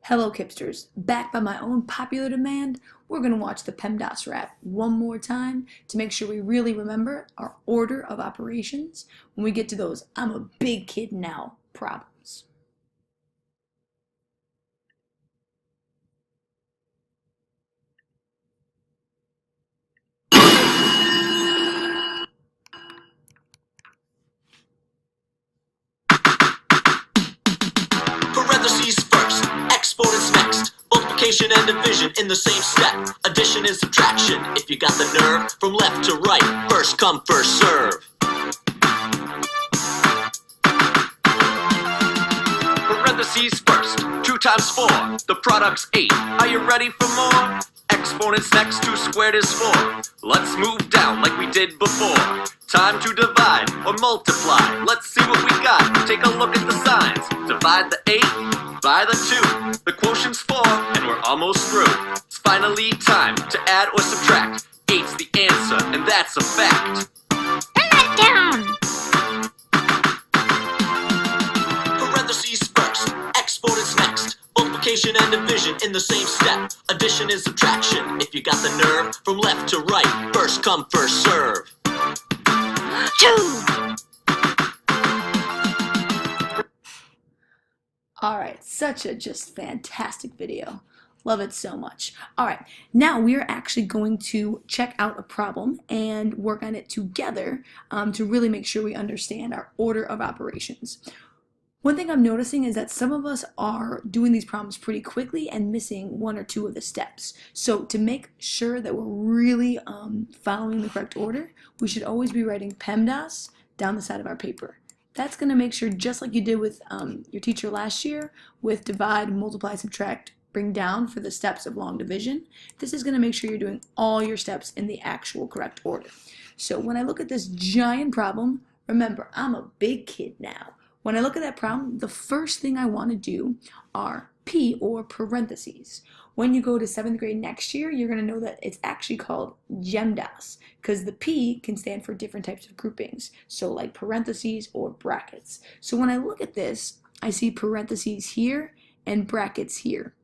Hello Kipsters, back by my own popular demand, we're going to watch the Pemdas rap one more time to make sure we really remember our order of operations when we get to those "I'm a big kid now" problems. Parentheses first, exponents next. Multiplication and division in the same step. Addition and subtraction, if you got the nerve. From left to right, first come, first serve. Parentheses first, 2 times 4, the product's 8. Are you ready for more? Exponents next, 2 squared is 4. Let's move down like we did before. Time to divide or multiply. Let's see what we got. Take a look at the signs. Divide the 8 by the 2. The quotient's 4 and we're almost through. It's finally time to add or subtract. 8's the answer and that's a fact. Turn that down! Parentheses first, exponents next. Multiplication and division in the same step. Addition and subtraction, if you got the nerve. From left to right, first come, first serve. 2! Alright, such a just fantastic video. Love it so much. Alright, now we are actually going to check out a problem and work on it together to really make sure we understand our order of operations. One thing I'm noticing is that some of us are doing these problems pretty quickly and missing 1 or 2 of the steps. So to make sure that we're really following the correct order, we should always be writing PEMDAS down the side of our paper. That's going to make sure, just like you did with your teacher last year with divide, multiply, subtract, bring down for the steps of long division, this is going to make sure you're doing all your steps in the actual correct order. So when I look at this giant problem, remember, I'm a big kid now. When I look at that problem, the first thing I want to do are P, or parentheses. When you go to 7th grade next year, you're going to know that it's actually called Pemdas, because the P can stand for different types of groupings, so like parentheses or brackets. So when I look at this, I see parentheses here and brackets here.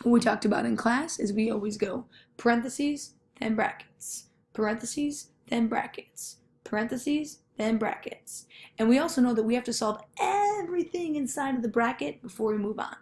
What we talked about in class is we always go parentheses, then brackets, parentheses, then brackets, parentheses, then brackets. And we also know that we have to solve everything inside of the bracket before we move on.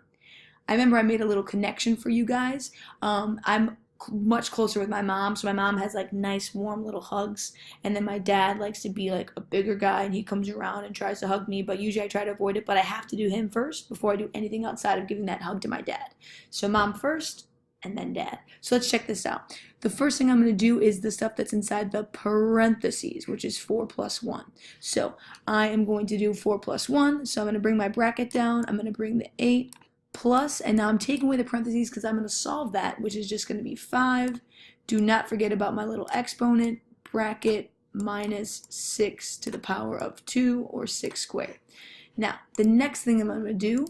I remember I made a little connection for you guys. I'm much closer with my mom, so my mom has like nice warm little hugs, and then my dad likes to be like a bigger guy and he comes around and tries to hug me, but usually I try to avoid it, but I have to do him first before I do anything outside of giving that hug to my dad. So mom first, and then dad. So let's check this out. The first thing I'm going to do is the stuff that's inside the parentheses, which is 4 plus 1. So I am going to do 4 plus 1, so I'm going to bring my bracket down, I'm going to bring the 8 plus, and now I'm taking away the parentheses because I'm going to solve that, which is just going to be 5. Do not forget about my little exponent, bracket minus 6 to the power of 2, or 6 squared. Now, the next thing I'm going to do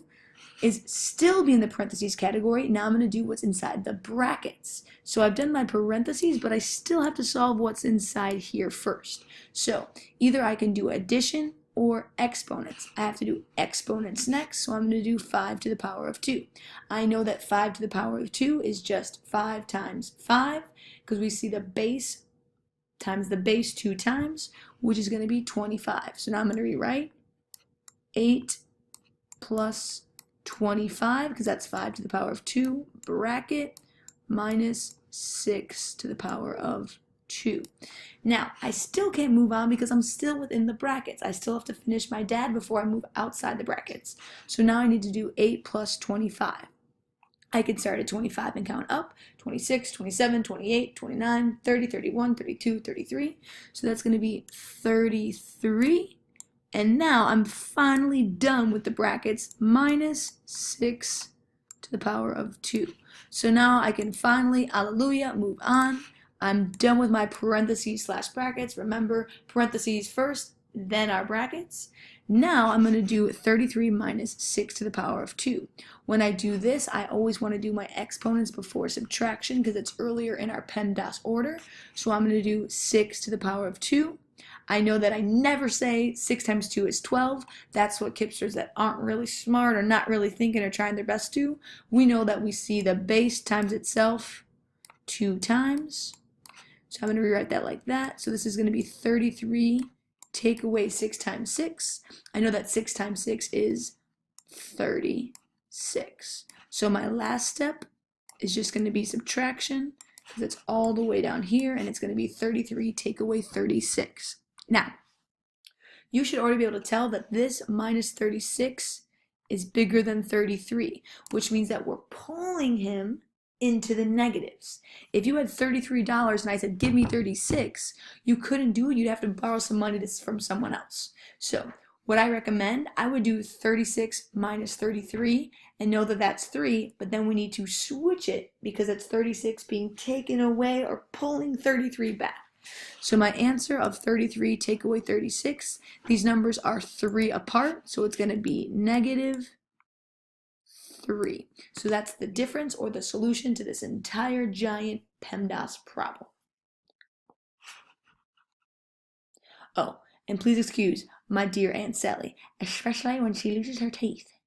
is still be in the parentheses category. Now I'm going to do what's inside the brackets. So I've done my parentheses, but I still have to solve what's inside here first. So either I can do addition or exponents. I have to do exponents next, so I'm going to do 5 to the power of 2. I know that 5 to the power of 2 is just 5 times 5, because we see the base times the base 2 times, which is going to be 25. So now I'm going to rewrite 8 plus 25, because that's 5 to the power of 2, bracket, minus 6 to the power of 2. Now, I still can't move on because I'm still within the brackets. I still have to finish my dad before I move outside the brackets. So now I need to do 8 plus 25. I can start at 25 and count up. 26, 27, 28, 29, 30, 31, 32, 33. So that's going to be 33. And now I'm finally done with the brackets, minus 6 to the power of 2. So now I can finally, hallelujah, move on. I'm done with my parentheses slash brackets. Remember, parentheses first, then our brackets. Now I'm going to do 33 minus 6 to the power of 2. When I do this, I always want to do my exponents before subtraction because it's earlier in our PEMDAS order. So I'm going to do 6 to the power of 2. I know that I never say 6 times 2 is 12. That's what kipsters that aren't really smart or not really thinking or trying their best do. We know that we see the base times itself 2 times. So I'm going to rewrite that like that. So this is going to be 33 take away 6 times 6. I know that 6 times 6 is 36. So my last step is just going to be subtraction, because it's all the way down here, and it's going to be 33 take away 36. Now, you should already be able to tell that this minus 36 is bigger than 33, which means that we're pulling him into the negatives. If you had $33 and I said, give me 36, you couldn't do it. You'd have to borrow some money from someone else. So what I recommend, I would do 36 minus 33 and know that that's 3, but then we need to switch it because it's 36 being taken away or pulling 33 back. So my answer of 33 take away 36, these numbers are 3 apart, so it's going to be negative 3. So that's the difference or the solution to this entire giant PEMDAS problem. Oh, and please excuse my dear Aunt Sally, especially when she loses her teeth.